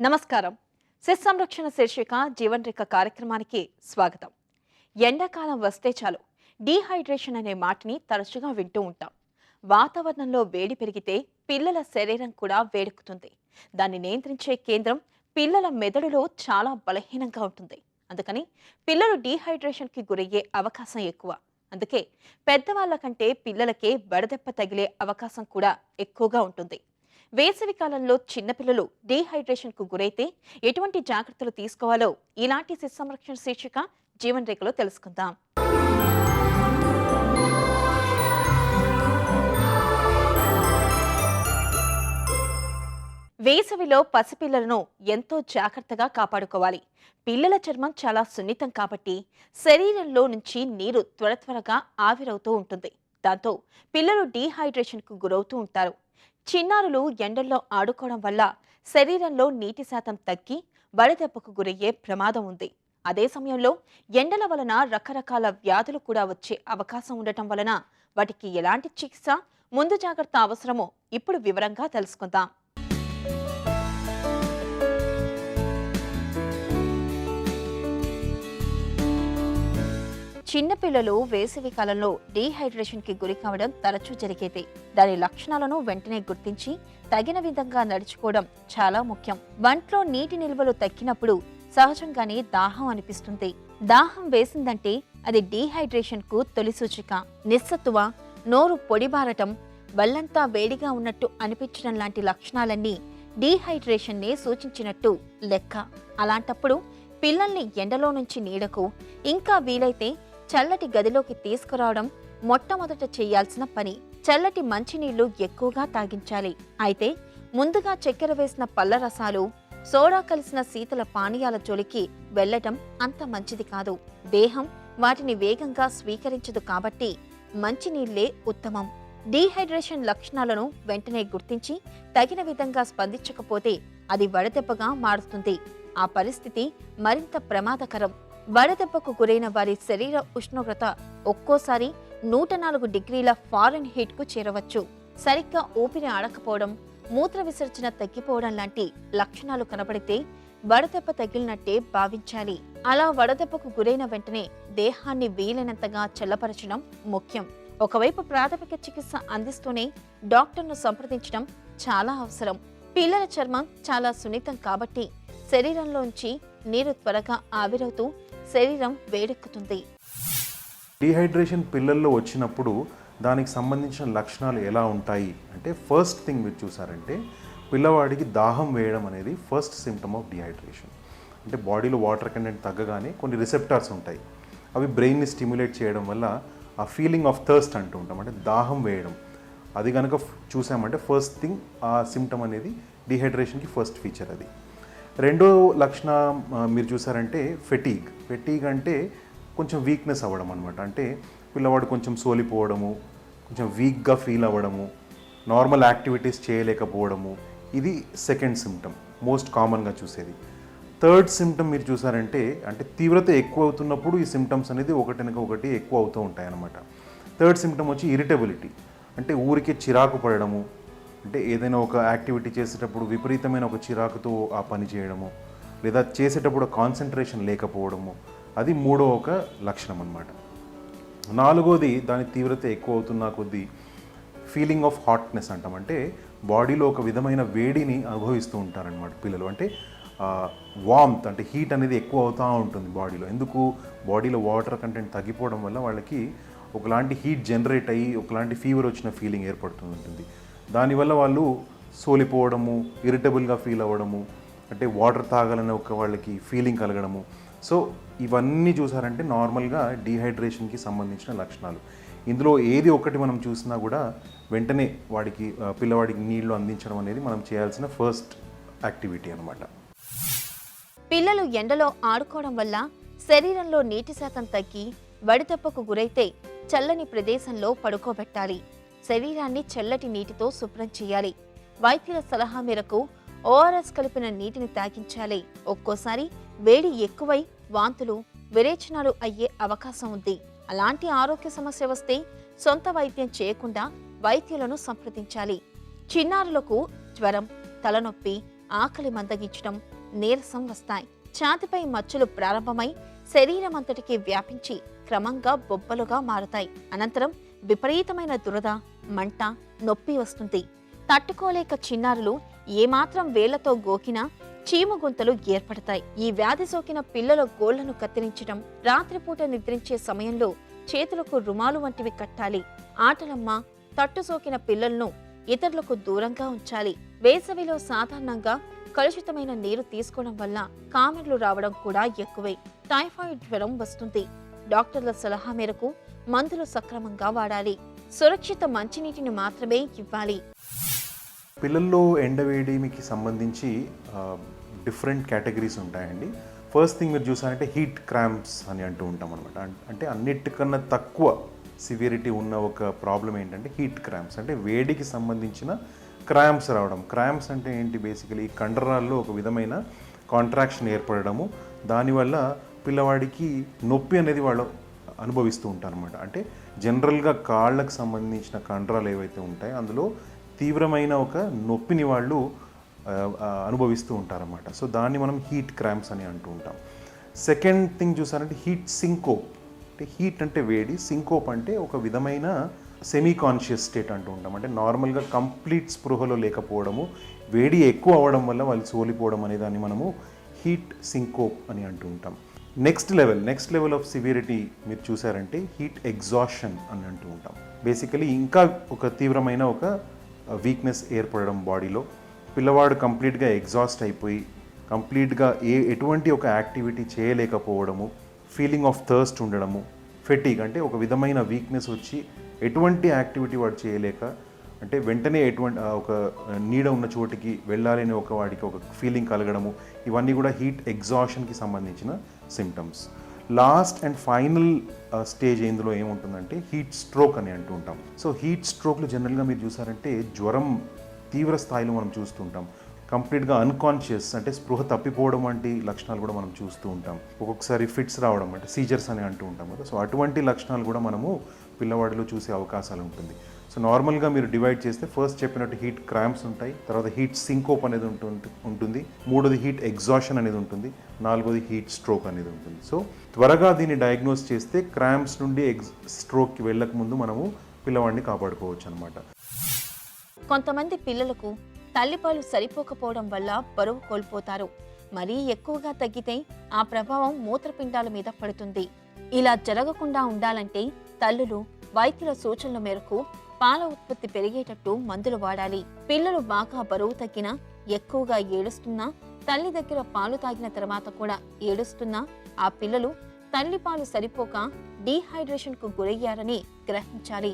నమస్కారం. శిశు సంరక్షణ శీర్షిక జీవన్ రేఖ కార్యక్రమానికి స్వాగతం. ఎండాకాలం వస్తే చాలు డీహైడ్రేషన్ అనే మాటని తరచుగా వింటూ ఉంటాం. వాతావరణంలో వేడి పెరిగితే పిల్లల శరీరం కూడా వేడెక్కుతుంది. దాన్ని నియంత్రించే కేంద్రం పిల్లల మెదడులో చాలా బలహీనంగా ఉంటుంది. అందుకని పిల్లలు డీహైడ్రేషన్కి గురయ్యే అవకాశం ఎక్కువ. అందుకే పెద్దవాళ్ల కంటే పిల్లలకే వడదెబ్బ తగిలే అవకాశం కూడా ఎక్కువగా ఉంటుంది. వేసవి కాలంలో చిన్నపిల్లలు డీహైడ్రేషన్ కు గురైతే ఎటువంటి జాగ్రత్తలు తీసుకోవాలో ఇలాంటి శిశు సంరక్షణ శీర్షిక జీవన్ రేఖలో తెలుసుకుందాం. వేసవిలో పసిపిల్లలను ఎంతో జాగ్రత్తగా కాపాడుకోవాలి. పిల్లల చర్మం చాలా సున్నితం కాబట్టి శరీరంలో నుంచి నీరు త్వరగా ఆవిరవుతూ ఉంటుంది. దాంతో పిల్లలు డీహైడ్రేషన్ కు గురవుతూ ఉంటారు. చిన్నారులు ఎండల్లో ఆడుకోవడం వల్ల శరీరంలో నీటి శాతం తగ్గి వడదెబ్బకు గురయ్యే ప్రమాదం ఉంది. అదే సమయంలో ఎండల వలన రకరకాల వ్యాధులు కూడా వచ్చే అవకాశం ఉండటం వలన వాటికి ఎలాంటి చికిత్స, ముందు జాగ్రత్త అవసరమో ఇప్పుడు వివరంగా తెలుసుకుందాం. చిన్నపిల్లలు వేసవి కాలంలో డీహైడ్రేషన్ కి గురి కావడం తరచూ జరిగేది. దాని లక్షణాలను వెంటనే గుర్తించి తగిన విధంగా నడుచుకోవడం చాలా ముఖ్యం. వంట్లో నీటి నిల్వలు తగ్గినప్పుడు సహజంగానే దాహం అనిపిస్తుంది. దాహం వేసిందంటే అది డీహైడ్రేషన్ కు తొలి సూచిక. నిస్సత్తువ, నోరు పొడిబారటం, వల్లంతా వేడిగా ఉన్నట్టు అనిపించడం లాంటి లక్షణాలన్నీ డీహైడ్రేషన్ నే సూచించినట్టు లెక్క. అలాంటప్పుడు పిల్లల్ని ఎండలో నుంచి నీడకు, ఇంకా వీలైతే చల్లటి గదిలోకి తీసుకురావడం మొట్టమొదట చేయాల్సిన పని. చల్లటి మంచినీళ్లు ఎక్కువగా తాగించాలి. అయితే ముందుగా చక్కెర వేసిన పళ్ళ రసాలు, సోడా కలిసిన శీతల పానీయాల జోలికి వెళ్లటం అంత మంచిది కాదు. దేహం వాటిని వేగంగా స్వీకరించదు కాబట్టి మంచినీళ్లే ఉత్తమం. డీహైడ్రేషన్ లక్షణాలను వెంటనే గుర్తించి తగిన విధంగా స్పందించకపోతే అది వడదెబ్బగా మారుతుంది. ఆ పరిస్థితి మరింత ప్రమాదకరం. వడదెబ్బకు గురైన వారి శరీర ఉష్ణోగ్రత ఒక్కోసారి 104 డిగ్రీల ఫారెన్ హీట్ కు చేరవచ్చు. సరిగ్గా ఊపిరి ఆడకపోవడం, మూత్ర విసర్జన తగ్గిపోవడం లాంటి లక్షణాలు కనబడితే వడదెబ్బ తగిలినట్టే భావించాలి. అలా వడదెబ్బకు గురైన వెంటనే దేహాన్ని వీలైనంతగా చల్లపరచడం ముఖ్యం. ఒకవైపు ప్రాథమిక చికిత్స అందిస్తూనే డాక్టర్ను సంప్రదించడం చాలా అవసరం. పిల్లల చర్మం చాలా సున్నితం కాబట్టి శరీరంలోంచి నీరు త్వరగా ఆవిరవుతూ శరీరం వేడెక్కుతుంది. డీహైడ్రేషన్ పిల్లల్లో వచ్చినప్పుడు దానికి సంబంధించిన లక్షణాలు ఎలా ఉంటాయి అంటే, ఫస్ట్ థింగ్ మీరు చూసారంటే పిల్లవాడికి దాహం వేయడం అనేది ఫస్ట్ సిమ్టమ్ ఆఫ్ డీహైడ్రేషన్. అంటే బాడీలో వాటర్ కంటెంట్ తగ్గగానే కొన్ని రిసెప్టార్స్ ఉంటాయి. అవి బ్రెయిన్ని స్టిమ్యులేట్ చేయడం వల్ల ఆ ఫీలింగ్ ఆఫ్ థర్స్ట్ అంటూ ఉంటాం, అంటే దాహం వేయడం. అది కనుక చూసామంటే ఫస్ట్ థింగ్ ఆ సిమ్టమ్ అనేది డీహైడ్రేషన్కి ఫస్ట్ ఫీచర్. అది రెండో లక్షణం మీరు చూసారంటే ఫెటీగ్ అంటే కొంచెం వీక్నెస్ అవ్వడం అనమాట. అంటే పిల్లవాడు కొంచెం సోలిపోవడము, కొంచెం వీక్గా ఫీల్ అవ్వడము, నార్మల్ యాక్టివిటీస్ చేయలేకపోవడము. ఇది సెకండ్ సిమ్టమ్, మోస్ట్ కామన్గా చూసేది. థర్డ్ సిమ్టమ్ మీరు చూసారంటే, అంటే తీవ్రత ఎక్కువ అవుతున్నప్పుడు ఈ సిమ్టమ్స్ అనేది ఒకటినక ఒకటి ఎక్కువ అవుతూ ఉంటాయి అన్నమాట. థర్డ్ సిమ్టమ్ వచ్చి ఇరిటబిలిటీ, అంటే ఊరికే చిరాకు పడడము, అంటే ఏదైనా ఒక యాక్టివిటీ చేసేటప్పుడు విపరీతమైన ఒక చిరాకుతో ఆ పని చేయడము, లేదా చేసేటప్పుడు కాన్సన్ట్రేషన్ లేకపోవడము. అది మూడో ఒక లక్షణం అన్నమాట. నాలుగోది, దాని తీవ్రత ఎక్కువ అవుతున్న కొద్దీ ఫీలింగ్ ఆఫ్ హాట్నెస్ అంటాం. అంటే బాడీలో ఒక విధమైన వేడిని అనుభవిస్తూ ఉంటారనమాట పిల్లలు. అంటే వార్మ్త్, అంటే హీట్ అనేది ఎక్కువ అవుతూ ఉంటుంది బాడీలో. ఎందుకు? బాడీలో వాటర్ కంటెంట్ తగ్గిపోవడం వల్ల వాళ్ళకి ఒకలాంటి హీట్ జనరేట్ అయ్యి ఒకలాంటి ఫీవర్ వచ్చిన ఫీలింగ్ ఏర్పడుతుంటుంది. దానివల్ల వాళ్ళు సోలిపోవడము, ఇరిటబుల్గా ఫీల్ అవ్వడము, అంటే వాటర్ తాగాలనే ఒక వాళ్ళకి ఫీలింగ్ కలగడము. సో ఇవన్నీ చూసారంటే నార్మల్గా డీహైడ్రేషన్కి సంబంధించిన లక్షణాలు. ఇందులో ఏది ఒకటి మనం చూసినా కూడా వెంటనే పిల్లవాడికి నీళ్లు అందించడం అనేది మనం చేయాల్సిన ఫస్ట్ యాక్టివిటీ అనమాట. పిల్లలు ఎండలో ఆడుకోవడం వల్ల శరీరంలో నీటి శాతం తగ్గి వడదెబ్బకు గురైతే చల్లని ప్రదేశంలో పడుకోబెట్టాలి. శరీరాన్ని చల్లటి నీటితో శుభ్రం చేయాలి. వైద్యుల సలహా మేరకు ఓఆర్ఎస్ కలిపిన నీటిని తాగించాలి. ఒక్కోసారి వేడి ఎక్కువై వాంతులు, విరేచనాలు అయ్యే అవకాశం ఉంది. అలాంటి ఆరోగ్య సమస్య వస్తే సొంత వైద్యం చేయకుండా వైద్యులను సంప్రదించాలి. చిన్నారులకు జ్వరం, తలనొప్పి, ఆకలి మందగించడం, నీరసం వస్తాయి. ఛాతీపై మచ్చలు ప్రారంభమై శరీరం అంతటికి వ్యాపించి క్రమంగా బొబ్బలుగా మారుతాయి. అనంతరం విపరీతమైన దురద, మంట, నొప్పి వస్తుంది. తట్టుకోలేక చిన్నారులు ఏమాత్రం వేళ్లతో గోకినా చీమగుంతలు ఏర్పడతాయి. ఈ వ్యాధి సోకిన పిల్లల గోళ్లను కత్తిరించడం, రాత్రిపూట నిద్రించే సమయంలో చేతులకు రుమాలు వంటివి కట్టాలి. ఆటలమ్మ, తట్టు సోకిన పిల్లలను ఇతరులకు దూరంగా ఉంచాలి. వేసవిలో సాధారణంగా కలుషితమైన నీరు తీసుకోవడం వల్ల కామెర్లు రావడం కూడా ఎక్కువే. టైఫాయిడ్ జ్వరం వస్తుంది. డాక్టర్ల సలహా మేరకు మందులు సక్రమంగా వాడాలి. సురక్షిత మంచినీటిని మాత్రమే ఇవ్వాలి. పిల్లల్లో ఎండవేడిమికి సంబంధించి డిఫరెంట్ కేటగిరీస్ ఉంటాయండి. ఫస్ట్ థింగ్ మీరు చూసారంటే హీట్ క్రాంప్స్ అని అంటూ ఉంటాం అనమాట. అంటే అన్నిటికన్నా తక్కువ సివియరిటీ ఉన్న ఒక ప్రాబ్లం ఏంటంటే హీట్ క్రాంప్స్, అంటే వేడికి సంబంధించిన క్రాంప్స్ రావడం. క్రాంప్స్ అంటే ఏంటి? బేసికలీ కండరాల్లో ఒక విధమైన కాంట్రాక్షన్ ఏర్పడము, దానివల్ల పిల్లవాడికి నొప్పి అనేది వాళ్ళు అనుభవిస్తూ ఉంటారు అనమాట. అంటే జనరల్గా కాళ్ళకు సంబంధించిన కండరాలు ఏవైతే ఉంటాయో అందులో తీవ్రమైన ఒక నొప్పిని వాళ్ళు అనుభవిస్తూ ఉంటారన్నమాట. సో దాన్ని మనం హీట్ క్రాంప్స్ అని అంటూ ఉంటాం. సెకండ్ థింగ్ చూసారంటే హీట్ సింకోప్. అంటే హీట్ అంటే వేడి, సింకోప్ అంటే ఒక విధమైన సెమీ కాన్షియస్ స్టేట్ అంటూ ఉంటాం. అంటే నార్మల్గా కంప్లీట్ స్పృహలో లేకపోవడము, వేడి ఎక్కువ అవ్వడం వల్ల వాళ్ళు సోలిపోవడం అనే దాన్ని మనము హీట్ సింకోప్ అని అంటూ ఉంటాం. నెక్స్ట్ లెవెల్ ఆఫ్ సివియరిటీ మీరు చూసారంటే హీట్ ఎగ్జాషన్ అని అంటూ ఉంటాం. బేసికలీ ఇంకా ఒక తీవ్రమైన ఒక వీక్నెస్ ఏర్పడడం బాడీలో, పిల్లవాడు కంప్లీట్గా ఎగ్జాస్ట్ అయిపోయి కంప్లీట్గా ఎటువంటి ఒక యాక్టివిటీ చేయలేకపోవడము, ఫీలింగ్ ఆఫ్ థర్స్ట్ ఉండడము, ఫెటీగ్ అంటే ఒక విధమైన వీక్నెస్ వచ్చి ఎటువంటి యాక్టివిటీ వాడు చేయలేక, అంటే వెంటనే ఎటువంటి ఒక నీడ ఉన్న చోటికి వెళ్ళాలని ఒక వాడికి ఒక ఫీలింగ్ కలగడము, ఇవన్నీ కూడా హీట్ ఎగ్జాషన్కి సంబంధించిన symptoms. Last and final stage ఇందులో ఏముంటుందంటే హీట్ స్ట్రోక్ అని అంటూ ఉంటాం. సో హీట్ స్ట్రోక్లు జనరల్గా మీరు చూసారంటే జ్వరం తీవ్ర స్థాయిలో మనం చూస్తుంటాం. కంప్లీట్గా అన్కాన్షియస్ అంటే స్పృహ తప్పిపోవడం వంటి లక్షణాలు కూడా మనం చూస్తూ ఉంటాం. ఒక్కొక్కసారి ఫిట్స్ రావడం అంటే సీజర్స్ అని అంటూ ఉంటాం కదా. సో అటువంటి లక్షణాలు కూడా మనము పిల్లవాడిలో చూసే అవకాశాలు ఉంటుంది. సో నార్మల్గా మీరు డివైడ్ చేస్తే ఫస్ట్ చెప్పినట్టు హీట్ క్రాంప్స్ ఉంటాయి, తర్వాత హీట్ సింకోప్ అనేది ఉంటుంది, మూడోది హీట్ ఎగ్జాషన్ అనేది ఉంటుంది, నాలుగోది హీట్ స్ట్రోక్ అనేది ఉంటుంది. సో త్వరగా దీన్ని డయాగ్నోస్ చేస్తే క్రాంప్స్ నుండి స్ట్రోక్కి వెళ్ళక ముందు మనము పిల్లవాడిని కాపాడుకోవచ్చు అనమాట. కొంతమంది పిల్లలకు తల్లిపాలు సరిపోకపోవడం వల్ల బరువు కోల్పోతారు. మరీ ఎక్కువగా తగ్గితే ఆ ప్రభావం మూత్రపిండాల మీద పడుతుంది. ఇలా జరగకుండా ఉండాలంటే తల్లులు వైద్యుల సూచనల మేరకు పాల ఉత్పత్తి పెరిగేటట్టు మందులు వాడాలి. పిల్లలు బాగా బరువు తగ్గినా, ఎక్కువగా ఏడుస్తున్నా, తల్లి దగ్గర పాలు తాగిన తర్వాత కూడా ఏడుస్తున్నా ఆ పిల్లలు తల్లిపాలు సరిపోక డీహైడ్రేషన్ కు గురయ్యారని గ్రహించాలి.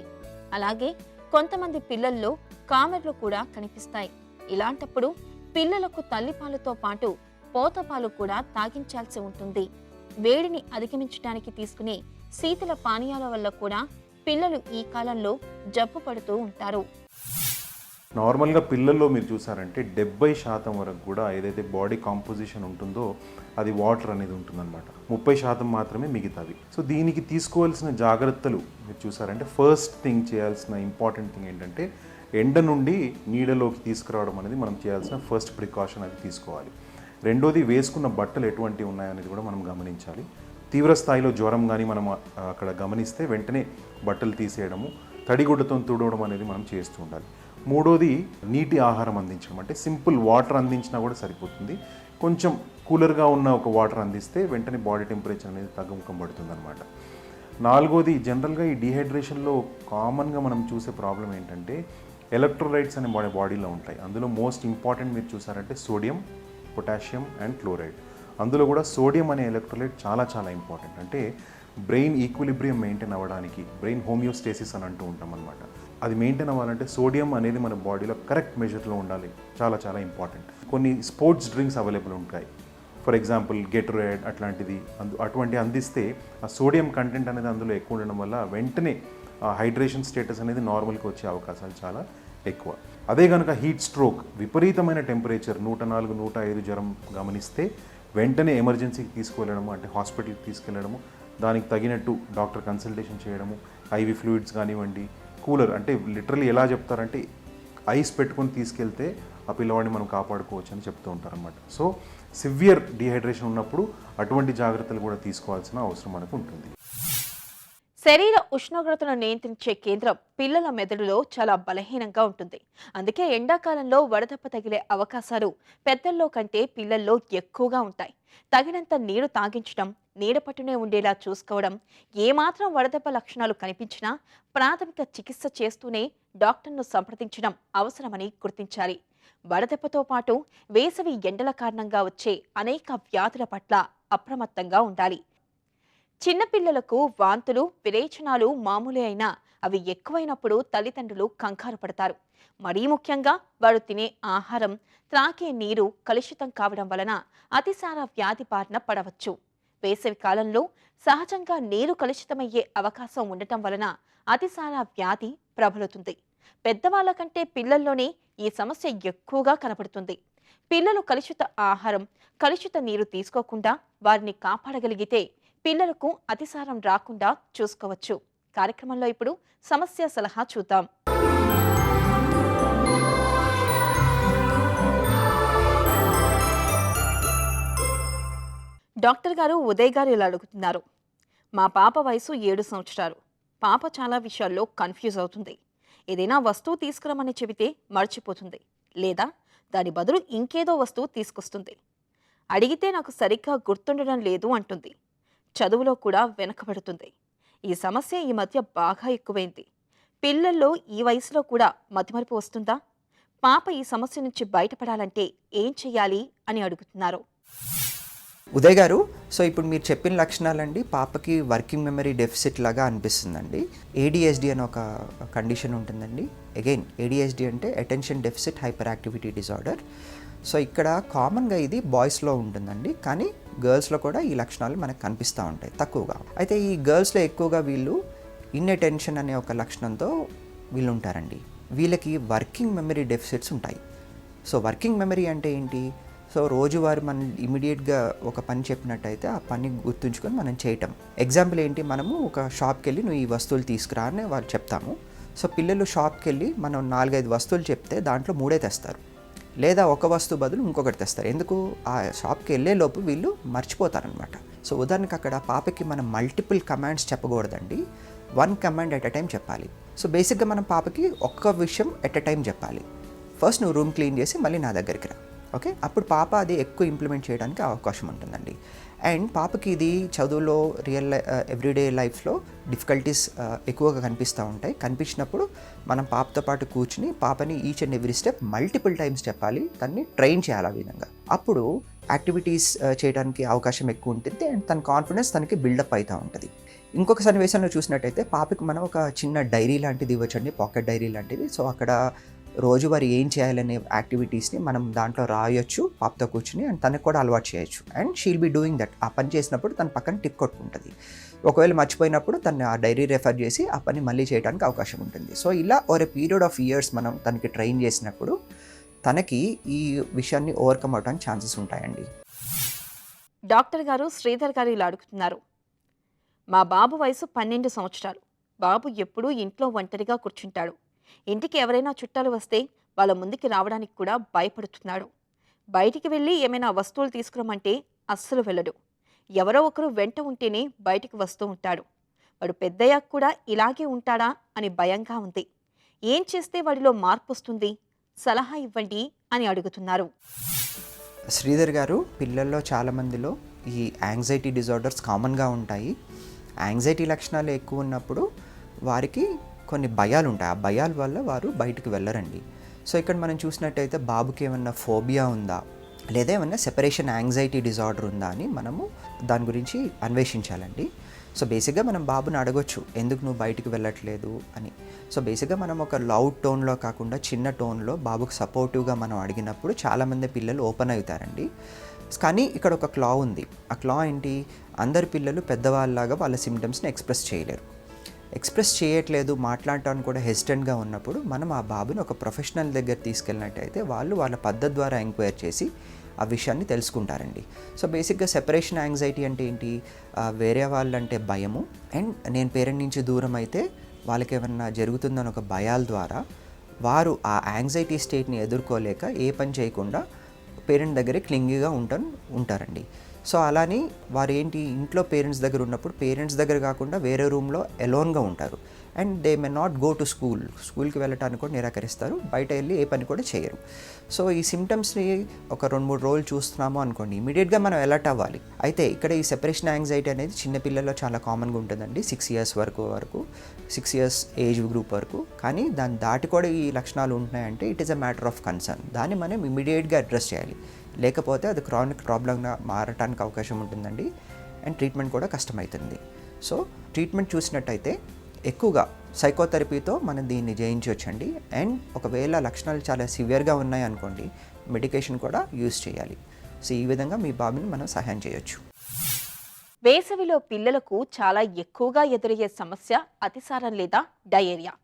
అలాగే కొంతమంది పిల్లల్లో కామెర్లు కూడా కనిపిస్తాయి. ఇలాంటప్పుడు పిల్లలకు తల్లిపాలతో పాటు పోతపాలు కూడా తాగించాల్సి ఉంటుంది. వేడిని అధిగమించడానికి తీసుకునే శీతల పానీయాల వల్ల కూడా పిల్లలు ఈ కాలంలో జబ్బు పడుతూ ఉంటారు. నార్మల్గా పిల్లల్లో మీరు చూసారంటే 70% వరకు కూడా ఏదైతే బాడీ కాంపోజిషన్ ఉంటుందో అది వాటర్ అనేది ఉంటుందన్నమాట. 30% మాత్రమే మిగతావి. సో దీనికి తీసుకోవాల్సిన జాగ్రత్తలు మీరు చూసారంటే ఫస్ట్ థింగ్ చేయాల్సిన ఇంపార్టెంట్ థింగ్ ఏంటంటే ఎండ నుండి నీడలోకి తీసుకురావడం అనేది మనం చేయాల్సిన ఫస్ట్ ప్రికాషన్ అది తీసుకోవాలి. రెండోది వేసుకున్న బట్టలు ఎటువంటివి ఉన్నాయనేది కూడా మనం గమనించాలి. తీవ్ర స్థాయిలో జ్వరం కానీ మనం అక్కడ గమనిస్తే వెంటనే బట్టలు తీసేయడము, తడిగుడ్డతో తుడవడం అనేది మనం చేస్తూ ఉండాలి. మూడోది నీటి ఆహారం అందించడం, అంటే సింపుల్ వాటర్ అందించినా కూడా సరిపోతుంది. కొంచెం కూలర్గా ఉన్న ఒక వాటర్ అందిస్తే వెంటనే బాడీ టెంపరేచర్ అనేది తగ్గుముఖం పడుతుంది అనమాట. నాలుగోది జనరల్గా ఈ డీహైడ్రేషన్లో కామన్గా మనం చూసే ప్రాబ్లం ఏంటంటే ఎలక్ట్రోలైట్స్ అనే బాడీలో ఉంటాయి. అందులో మోస్ట్ ఇంపార్టెంట్ మీరు చూసారంటే సోడియం, పొటాషియం అండ్ క్లోరైడ్. అందులో కూడా సోడియం అనే ఎలక్ట్రోలైట్ చాలా ఇంపార్టెంట్. అంటే బ్రెయిన్ ఈక్విలిబ్రియం మెయింటైన్ అవ్వడానికి, బ్రెయిన్ హోమియోస్టేసిస్ అని అంటూ ఉంటాం అనమాట. అది మెయింటైన్ అవ్వాలంటే సోడియం అనేది మన బాడీలో కరెక్ట్ మెజర్లో ఉండాలి. చాలా ఇంపార్టెంట్. కొన్ని స్పోర్ట్స్ డ్రింక్స్ అవైలబుల్ ఉంటాయి, ఫర్ ఎగ్జాంపుల్ గెటరేడ్ అట్లాంటిది. అటువంటి అందిస్తే ఆ సోడియం కంటెంట్ అనేది అందులో ఎక్కువ ఉండడం వల్ల వెంటనే ఆ హైడ్రేషన్ స్టేటస్ అనేది నార్మల్కి వచ్చే అవకాశాలు చాలా ఎక్కువ. అదే కనుక హీట్ స్ట్రోక్, విపరీతమైన టెంపరేచర్ 104, 105 జ్వరం గమనిస్తే వెంటనే ఎమర్జెన్సీకి తీసుకువెళ్ళడము, అంటే హాస్పిటల్కి తీసుకెళ్ళడము, దానికి తగినట్టు డాక్టర్ కన్సల్టేషన్ చేయడము, ఐవి ఫ్లూయిడ్స్ కానివ్వండి, కూలర్ అంటే లిటరల్లీ ఎలా చెప్తారంటే ఐస్ పెట్టుకొని తీసుకెళ్తే ఆ పిల్లవాడిని మనం కాపాడుకోవచ్చు అని చెప్తూ ఉంటారనమాట. సో సివియర్ డీహైడ్రేషన్ ఉన్నప్పుడు అటువంటి జాగ్రత్తలు కూడా తీసుకోవాల్సిన అవసరం మనకు ఉంటుంది. శరీర ఉష్ణోగ్రతను నియంత్రించే కేంద్రం పిల్లల మెదడులో చాలా బలహీనంగా ఉంటుంది. అందుకే ఎండాకాలంలో వడదెబ్బ తగిలే అవకాశాలు పెద్దల్లో కంటే పిల్లల్లో ఎక్కువగా ఉంటాయి. తగినంత నీరు తాగించడం, నీడ పట్టునే ఉండేలా చూసుకోవడం, ఏమాత్రం వడదెబ్బ లక్షణాలు కనిపించినా ప్రాథమిక చికిత్స చేస్తూనే డాక్టర్ను సంప్రదించడం అవసరమని గుర్తించాలి. వడదెబ్బతో పాటు వేసవి ఎండల కారణంగా వచ్చే అనేక వ్యాధుల పట్ల అప్రమత్తంగా ఉండాలి. చిన్నపిల్లలకు వాంతులు, విరేచనాలు మామూలే అయినా అవి ఎక్కువైనప్పుడు తల్లిదండ్రులు కంగారు పడతారు. మరీ ముఖ్యంగా వారు తినే ఆహారం, త్రాగే నీరు కలుషితం కావడం వలన అతిసార వ్యాధి బారిన పడవచ్చు. వేసవి కాలంలో సహజంగా నీరు కలుషితమయ్యే అవకాశం ఉండటం వలన అతిసార వ్యాధి ప్రబలుతుంది. పెద్దవాళ్ల కంటే పిల్లల్లోనే ఈ సమస్య ఎక్కువగా కనపడుతుంది. పిల్లలు కలుషిత ఆహారం, కలుషిత నీరు తీసుకోకుండా వారిని కాపాడగలిగితే పిల్లలకు అతిసారం రాకుండా చూసుకోవచ్చు. కార్యక్రమంలో ఇప్పుడు సమస్య సలహా చూద్దాం. డాక్టర్ గారు ఉదయ్ గారు ఇలా అడుగుతున్నారు. మా పాప వయసు 7 సంవత్సరాలు. పాప చాలా విషయాల్లో కన్ఫ్యూజ్ అవుతుంది. ఏదైనా వస్తువు తీసుకురమని చెబితే మర్చిపోతుంది, లేదా దాని బదులు ఇంకేదో వస్తువు తీసుకొస్తుంది. అడిగితే నాకు సరిగ్గా గుర్తుండడం లేదు అంటుంది. చదువులో కూడా వెనకబడుతుంది. ఈ సమస్య ఈ మధ్య బాగా ఎక్కువైంది. పిల్లల్లో ఈ వయసులో కూడా మతిమరుపు వస్తుందా? పాప ఈ సమస్య నుంచి బయటపడాలంటే ఏం చెయ్యాలి అని అడుగుతున్నారు. ఉదయ్ గారు, సో ఇప్పుడు మీరు చెప్పిన లక్షణాలండి పాపకి వర్కింగ్ మెమరీ డెఫిసిట్ లాగా అనిపిస్తుందండి. ADHD అని ఒక కండిషన్ ఉంటుందండి. అగైన్ ADHD అంటే attention deficit hyper activity disorder. So ఇక్కడ కామన్గా ఇది బాయ్స్లో ఉంటుందండి, కానీ గర్ల్స్లో కూడా ఈ లక్షణాలు మనకు కనిపిస్తూ ఉంటాయి తక్కువగా. అయితే ఈ గర్ల్స్లో ఎక్కువగా వీళ్ళు ఇన్అటెన్షన్ అనే ఒక లక్షణంతో వీళ్ళు ఉంటారండి. వీళ్ళకి వర్కింగ్ మెమరీ డెఫిసిట్స్ ఉంటాయి. సో వర్కింగ్ మెమరీ అంటే ఏంటి? సో రోజువారి మనం ఇమీడియట్గా ఒక పని చెప్పినట్టయితే ఆ పని గుర్తుంచుకొని మనం చేయటం. ఎగ్జాంపుల్ ఏంటి, మనము ఒక షాప్కి వెళ్ళి నువ్వు ఈ వస్తువులు తీసుకురా అని వాళ్ళు చెప్తాము. సో పిల్లలు షాప్కి వెళ్ళి మనం 4-5 వస్తువులు చెప్తే దాంట్లో 3 తెస్తారు, లేదా ఒక వస్తువు బదులు ఇంకొకటి తెస్తారు. ఎందుకు? ఆ షాప్కి వెళ్ళే లోపు వీళ్ళు మర్చిపోతారనమాట. సో ఉదాహరణకు అక్కడ పాపకి మనం మల్టిపుల్ కమాండ్స్ చెప్పకూడదండి, 1 కమాండ్ ఎట్ ఎ టైం చెప్పాలి. సో బేసిక్గా మనం పాపకి ఒక్క విషయం ఎట్ ఎ టైం చెప్పాలి. ఫస్ట్ నువ్వు రూమ్ క్లీన్ చేసి మళ్ళీ నా దగ్గరికి రా, ఓకే? అప్పుడు పాప అది ఎక్కువ ఇంప్లిమెంట్ చేయడానికి అవకాశం ఉంటుందండి. అండ్ పాపకి ఇది చదువులో ఎవ్రీడే లైఫ్లో డిఫికల్టీస్ ఎక్కువగా కనిపిస్తూ ఉంటాయి. కనిపించినప్పుడు మనం పాపతో పాటు కూర్చుని పాపని each and every step multiple times చెప్పాలి, తన్ని ట్రైన్ చేయాలి ఆ విధంగా. అప్పుడు యాక్టివిటీస్ చేయడానికి అవకాశం ఎక్కువ ఉంటుంది అండ్ తన కాన్ఫిడెన్స్ తనకి బిల్డప్ అవుతూ ఉంటుంది. ఇంకొక సన్నివేశంలో చూసినట్టయితే పాపకి మనం ఒక చిన్న డైరీ లాంటిది ఇవ్వచ్చండి, పాకెట్ డైరీ లాంటిది. సో అక్కడ రోజువారీ ఏం చేయాలనే యాక్టివిటీస్ని మనం దాంట్లో రాయొచ్చు పాపతో కూర్చుని, అండ్ తనకు కూడా అలవాటు చేయొచ్చు. And she'll be doing that. ఆ పని చేసినప్పుడు తన పక్కన టిక్ కొట్టుకుంటుంది. ఒకవేళ మర్చిపోయినప్పుడు తను ఆ డైరీ రెఫర్ చేసి ఆ పని మళ్ళీ చేయడానికి అవకాశం ఉంటుంది. సో ఇలా over a period of years మనం తనకి ట్రైన్ చేసినప్పుడు తనకి ఈ విషయాన్ని ఓవర్కమ్ అవడానికి ఛాన్సెస్ ఉంటాయండి. డాక్టర్ గారు శ్రీధర్ గారు ఇలా అడుగుతున్నారు. మా బాబు వయసు 12 సంవత్సరాలు. బాబు ఎప్పుడూ ఇంట్లో ఒంటరిగా కూర్చుంటాడు. ఇంటికి ఎవరైనా చుట్టాలు వస్తే వాళ్ళ ముందుకి రావడానికి కూడా భయపడుతున్నాడు. బయటికి వెళ్ళి ఏమైనా వస్తువులు తీసుకురమ్మంటే అస్సలు వెళ్ళడు. ఎవరో ఒకరు వెంట ఉంటేనే బయటికి వస్తూ ఉంటాడు. వాడు పెద్దయ్యాక కూడా ఇలాగే ఉంటాడా అని భయంగా ఉంది. ఏం చేస్తే వాడిలో మార్పు వస్తుంది? సలహా ఇవ్వండి అని అడుగుతున్నారు. శ్రీధర్ గారు, పిల్లల్లో చాలామందిలో ఈ యాంగ్జైటీ డిజార్డర్స్ కామన్గా ఉంటాయి. యాంగ్జైటీ లక్షణాలు ఎక్కువ ఉన్నప్పుడు వారికి కొన్ని భయాలు ఉంటాయి. ఆ భయాల వల్ల వారు బయటకు వెళ్ళరండి. సో ఇక్కడ మనం చూసినట్టయితే బాబుకి ఏమన్నా ఫోబియా ఉందా, లేదా ఏమన్నా సెపరేషన్ యాంగ్జైటీ డిజార్డర్ ఉందా అని మనము దాని గురించి అన్వేషించాలండి. సో బేసిక్గా మనం బాబుని అడగొచ్చు, ఎందుకు నువ్వు బయటకు వెళ్ళట్లేదు అని. సో బేసిక్గా మనం ఒక లౌడ్ టోన్లో కాకుండా చిన్న టోన్లో బాబుకు సపోర్టివ్గా మనం అడిగినప్పుడు చాలామంది పిల్లలు ఓపెన్ అవుతారండి. కానీ ఇక్కడ ఒక క్లా ఉంది. ఆ క్లా ఏంటి? అందరి పిల్లలు పెద్దవాళ్ళలాగా వాళ్ళ సిమ్టమ్స్ని ఎక్స్ప్రెస్ చేయలేరు. ఎక్స్ప్రెస్ చేయట్లేదు, మాట్లాడటానికి కూడా హెసిటెంట్గా ఉన్నప్పుడు మనం ఆ బాబుని ఒక ప్రొఫెషనల్ దగ్గర తీసుకెళ్ళినట్టయితే వాళ్ళు వాళ్ళ పద్ధతి ద్వారా ఎంక్వైరీ చేసి ఆ విషయాన్ని తెలుసుకుంటారండి. సో బేసిక్గా సెపరేషన్ యాంగ్జైటీ అంటే ఏంటి? వేరే వాళ్ళంటే భయము, అండ్ నేను పేరెంట్ నుంచి దూరం అయితే వాళ్ళకి ఏమన్నా జరుగుతుందని ఒక భయాల ద్వారా వారు ఆ యాంగ్జైటీ స్టేట్ని ఎదుర్కోలేక ఏ పని చేయకుండా పేరెంట్ దగ్గరే క్లింగీగా ఉంటారండి. సో అలాని వారు ఏంటి, ఇంట్లో పేరెంట్స్ దగ్గర ఉన్నప్పుడు పేరెంట్స్ దగ్గర కాకుండా వేరే రూమ్లో ఎలోన్గా ఉంటారు. And they may not go to స్కూల్కి వెళ్ళటానికి కూడా నిరాకరిస్తారు, బయట వెళ్ళి ఏ పని కూడా చేయరు. సో ఈ సిమ్టమ్స్ని ఒక 2-3 రోజులు చూస్తున్నాము అనుకోండి, ఇమీడియట్గా మనం అలర్ట్ అవ్వాలి. అయితే ఇక్కడ ఈ సెపరేషన్ యాంగ్జైటీ అనేది చిన్నపిల్లల్లో చాలా కామన్గా ఉంటుందండి, 6 years వరకు 6 years ఏజ్ గ్రూప్ వరకు. కానీ దాన్ని దాటి కూడా ఈ లక్షణాలు ఉంటున్నాయంటే it is a matter of concern. దాన్ని మనం ఇమీడియట్గా అడ్రస్ చేయాలి, లేకపోతే అది క్రానిక్ ప్రాబ్లంగా మారటానికి అవకాశం ఉంటుందండి. అండ్ ట్రీట్మెంట్ కూడా కష్టమవుతుంది. సో ట్రీట్మెంట్ చూసినట్టయితే ఎక్కువగా సైకోథెరపీతో మనం దీన్ని జయించవచ్చండి. అండ్ ఒకవేళ లక్షణాలు చాలా సివియర్గా ఉన్నాయి అనుకోండి, మెడికేషన్ కూడా యూజ్ చేయాలి. సో ఈ విధంగా మీ బాబుని మనం సహాయం చేయొచ్చు. వేసవిలో పిల్లలకు చాలా ఎక్కువగా ఎదురయ్యే సమస్య అతిసారం లేదా డయేరియా.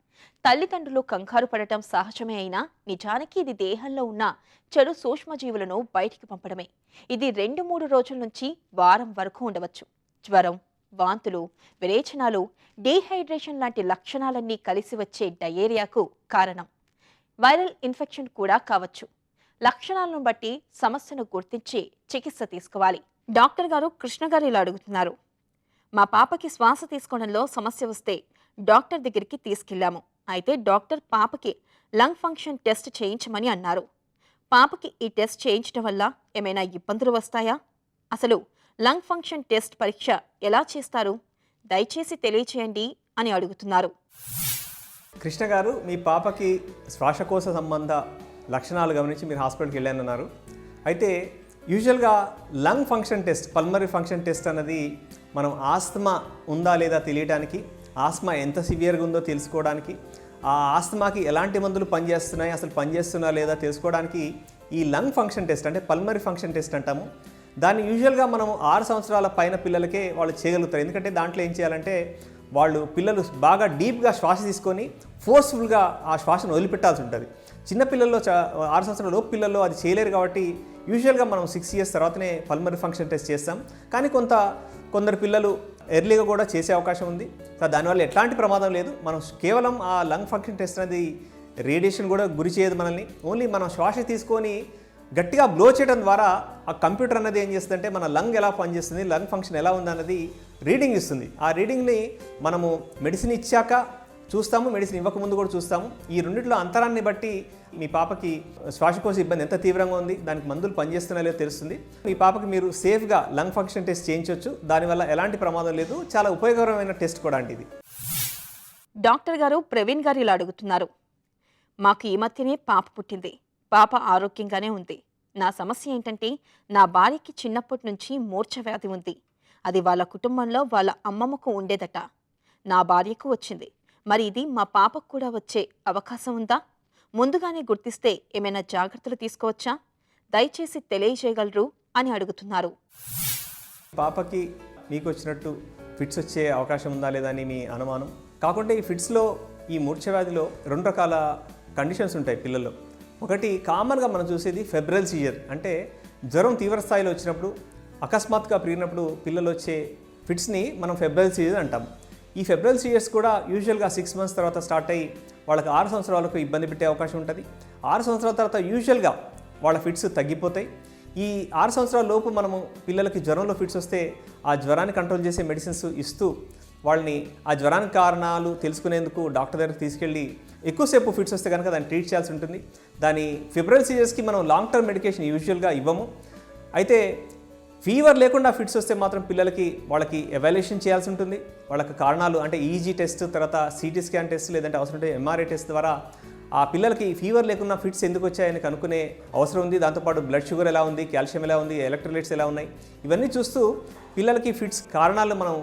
తల్లిదండ్రులు కంగారు పడటం సహజమే అయినా నిజానికి ఇది దేహంలో ఉన్న చెడు సూక్ష్మజీవులను బయటికి పంపడమే. ఇది 2-3 రోజుల నుంచి వారం వరకు ఉండవచ్చు. జ్వరం, వాంతులు, విరేచనాలు, డీహైడ్రేషన్ లాంటి లక్షణాలన్నీ కలిసి వచ్చే డయేరియాకు కారణం. వైరల్ ఇన్ఫెక్షన్ కూడా కావచ్చు. లక్షణాలను బట్టి సమస్యను గుర్తించి చికిత్స తీసుకోవాలి. డాక్టర్ గారు కృష్ణ గారు ఇలా అడుగుతున్నారు. మా పాపకి శ్వాస తీసుకోవడంలో సమస్య వస్తే డాక్టర్ దగ్గరికి తీసుకెళ్లాము. అయితే డాక్టర్ పాపకి లంగ్ ఫంక్షన్ టెస్ట్ చేయించమని అన్నారు. పాపకి ఈ టెస్ట్ చేయించడం వల్ల ఏమైనా ఇబ్బందులు వస్తాయా? అసలు లంగ్ ఫంక్షన్ టెస్ట్ పరీక్ష ఎలా చేస్తారు? దయచేసి తెలియచేయండి అని అడుగుతున్నారు. కృష్ణ గారు, మీ పాపకి శ్వాసకోశ సంబంధ లక్షణాలు గమనించి మీరు హాస్పిటల్కి వెళ్ళానన్నారు. అయితే యూజువల్గా lung function test, pulmonary function test అన్నది మనం ఆస్తమా ఉందా లేదా తెలియడానికి, ఆస్తమా ఎంత సివియర్గా ఉందో తెలుసుకోవడానికి, ఆ ఆస్తమాకి ఎలాంటి మందులు పనిచేస్తున్నాయి, అసలు పనిచేస్తున్నా లేదా తెలుసుకోవడానికి ఈ లంగ్ ఫంక్షన్ టెస్ట్ అంటే పల్మరీ ఫంక్షన్ టెస్ట్ అంటాము. దాన్ని యూజువల్గా మనము 6 సంవత్సరాల పైన పిల్లలకే వాళ్ళు చేయగలుగుతారు. ఎందుకంటే దాంట్లో ఏం చేయాలంటే పిల్లలు బాగా డీప్గా శ్వాస తీసుకొని ఫోర్స్ఫుల్గా ఆ శ్వాసను వదిలిపెట్టాల్సి ఉంటుంది. చిన్నపిల్లల్లో 6 సంవత్సరాల లోపు పిల్లల్లో అది చేయలేరు కాబట్టి యూజువల్గా మనం 6 years తర్వాతనే పల్మరీ ఫంక్షన్ టెస్ట్ చేస్తాం. కానీ కొందరు పిల్లలు ఎర్లీగా కూడా చేసే అవకాశం ఉంది. దానివల్ల ఎట్లాంటి ప్రమాదం లేదు. మనం కేవలం ఆ లంగ్ ఫంక్షన్ టెస్ట్ అనేది రేడియేషన్ కూడా గురి చేయదు మనల్ని. ఓన్లీ మనం శ్వాస తీసుకొని గట్టిగా బ్లో చేయడం ద్వారా ఆ కంప్యూటర్ అనేది ఏం చేస్తుందంటే మన లంగ్ ఎలా పనిచేస్తుంది, లంగ్ ఫంక్షన్ ఎలా ఉంది అన్నది రీడింగ్ ఇస్తుంది. ఆ రీడింగ్ని మనము మెడిసిన్ ఇచ్చాక చూస్తాము, మెడిసిన్ ఇవ్వకముందు కూడా చూస్తాము. ఈ రెండిట్లో అంతరాన్ని బట్టి మీ పాపకి శ్వాసకోశ ఇబ్బంది ఎంత తీవ్రంగా ఉంది, దానికి మందులు పనిచేస్తున్నా లేదో తెలుస్తుంది. మీ పాపకి మీరు సేఫ్గా లంగ్ ఫంక్షన్ టెస్ట్ చేయించవచ్చు. దానివల్ల ఎలాంటి ప్రమాదం లేదు. చాలా ఉపయోగకరమైన టెస్ట్ కూడా అండి ఇది. డాక్టర్ గారు ప్రవీణ్ గారు ఇలా అడుగుతున్నారు. మాకు ఈ మధ్యనే పాప పుట్టింది. పాప ఆరోగ్యంగానే ఉంది. నా సమస్య ఏంటంటే నా భార్యకి చిన్నప్పటి నుంచి మూర్ఛ వ్యాధి ఉంది. అది వాళ్ళ కుటుంబంలో వాళ్ళ అమ్మమ్మకు ఉండేదట. నా భార్యకు వచ్చింది. మరి ఇది మా పాపకు కూడా వచ్చే అవకాశం ఉందా? ముందుగానే గుర్తిస్తే ఏమైనా జాగ్రత్తలు తీసుకోవచ్చా? దయచేసి తెలియజేయగలరు అని అడుగుతున్నారు. పాపకి మీకు వచ్చినట్టు ఫిట్స్ వచ్చే అవకాశం ఉందా లేదా అని మీ అనుమానం. కాకుంటే ఈ ఫిట్స్లో, ఈ మూర్ఛ వ్యాధిలో 2 రకాల కండిషన్స్ ఉంటాయి పిల్లల్లో. ఒకటి కామన్గా మనం చూసేది ఫెబ్రల్ సీజర్, అంటే జ్వరం తీవ్ర స్థాయిలో వచ్చినప్పుడు అకస్మాత్తుగా పెరిగినప్పుడు పిల్లలు వచ్చే ఫిట్స్ని మనం ఫెబ్రల్ సీజర్ అంటాం. ఈ ఫెబ్రల్ సీజర్స్ కూడా యూజువల్గా 6 months తర్వాత స్టార్ట్ అయ్యి వాళ్ళకి 6 సంవత్సరాలకు ఇబ్బంది పెట్టే అవకాశం ఉంటుంది. 6 సంవత్సరాల తర్వాత యూజువల్గా వాళ్ళ ఫిట్స్ తగ్గిపోతాయి. ఈ 6 సంవత్సరాల లోపు మనము పిల్లలకి జ్వరంలో ఫిట్స్ వస్తే ఆ జ్వరాన్ని కంట్రోల్ చేసే మెడిసిన్స్ ఇస్తూ వాళ్ళని ఆ జ్వరానికి కారణాలు తెలుసుకునేందుకు డాక్టర్ దగ్గరికి తీసుకెళ్ళి ఎక్కువసేపు ఫిట్స్ వస్తే కనుక దాన్ని ట్రీట్ చేయాల్సి ఉంటుంది. దాని ఫెబ్రల్ సీజర్స్కి మనం లాంగ్ టర్మ్ మెడికేషన్ యూజువల్గా ఇవ్వము. అయితే ఫీవర్ లేకుండా ఫిట్స్ వస్తే మాత్రం వాళ్ళకి ఎవాల్యుయేషన్ చేయాల్సి ఉంటుంది. వాళ్ళకి కారణాలు అంటే ఈజీ టెస్ట్, తర్వాత సిటీ స్కాన్ టెస్ట్, లేదంటే అవసరం ఉంటే ఎంఆర్ఐ టెస్ట్ ద్వారా ఆ పిల్లలకి ఫీవర్ లేకుండా ఫిట్స్ ఎందుకు వచ్చాయని కనుక్కునే అవసరం ఉంది. దాంతోపాటు బ్లడ్ షుగర్ ఎలా ఉంది, కాల్షియం ఎలా ఉంది, ఎలక్ట్రోలైట్స్ ఎలా ఉన్నాయి, ఇవన్నీ చూస్తూ పిల్లలకి ఫిట్స్ కారణాలు మనం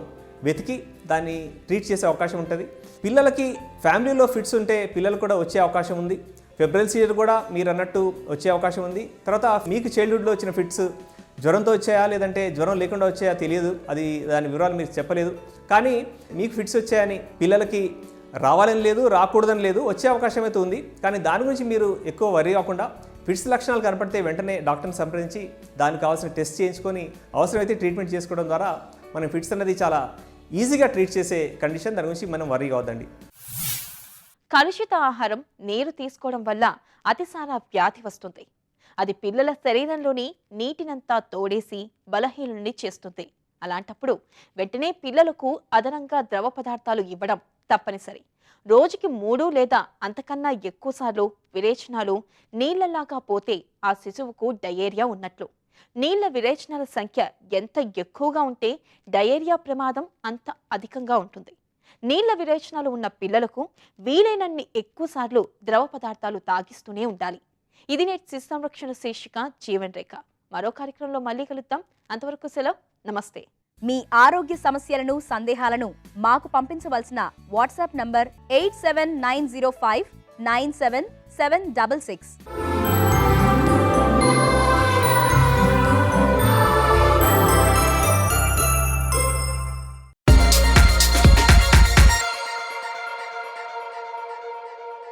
వెతికి దాన్ని ట్రీట్ చేసే అవకాశం ఉంటుంది. పిల్లలకి ఫ్యామిలీలో ఫిట్స్ ఉంటే పిల్లలు కూడా వచ్చే అవకాశం ఉంది. ఫెబ్రల్ సీజర్ కూడా మీరు అన్నట్టు వచ్చే అవకాశం ఉంది. తర్వాత మీకు చైల్డ్హుడ్లో వచ్చిన ఫిట్స్ జ్వరంతో వచ్చాయా లేదంటే జ్వరం లేకుండా వచ్చాయా తెలియదు, దాని వివరాలు మీరు చెప్పలేదు. కానీ మీకు ఫిట్స్ వచ్చాయని పిల్లలకి రావాలని లేదు, రాకూడదని లేదు, వచ్చే అవకాశం అయితే ఉంది. కానీ దాని గురించి మీరు ఎక్కువ వరి కాకుండా ఫిట్స్ లక్షణాలు కనపడితే వెంటనే డాక్టర్ని సంప్రదించి దానికి కావాల్సిన టెస్ట్ చేయించుకొని అవసరమైతే ట్రీట్మెంట్ చేసుకోవడం ద్వారా మనం ఫిట్స్ అన్నది చాలా ఈజీగా ట్రీట్ చేసే కండిషన్. దాని గురించి మనం వరి కావద్దండి. కలుషిత ఆహారం, నీరు తీసుకోవడం వల్ల అతిసార వ్యాధి వస్తుంది. అది పిల్లల శరీరంలోని నీటినంతా తోడేసి బలహీనుల్ని చేస్తుంది. అలాంటప్పుడు వెంటనే పిల్లలకు అదనంగా ద్రవ పదార్థాలు ఇవ్వడం తప్పనిసరి. రోజుకి 3 లేదా అంతకన్నా ఎక్కువసార్లు విరేచనాలు నీళ్లలాగా పోతే ఆ శిశువుకు డయేరియా ఉన్నట్లు. నీళ్ల విరేచనాల సంఖ్య ఎంత ఎక్కువగా ఉంటే డయేరియా ప్రమాదం అంత అధికంగా ఉంటుంది. నీళ్ల విరేచనాలు ఉన్న పిల్లలకు వీలైనన్ని ఎక్కువసార్లు ద్రవ పదార్థాలు తాగిస్తూనే ఉండాలి. ఇది నేటి శిశు సంరక్షణ శీర్షిక జీవన్ రేఖ. మరో కార్యక్రమంలో మళ్ళీ కలుద్దాం. అంతవరకు సెలవు. నమస్తే. మీ ఆరోగ్య సమస్యలను, సందేహాలను మాకు పంపించవలసిన వాట్సాప్ నంబర్ 87905 97766.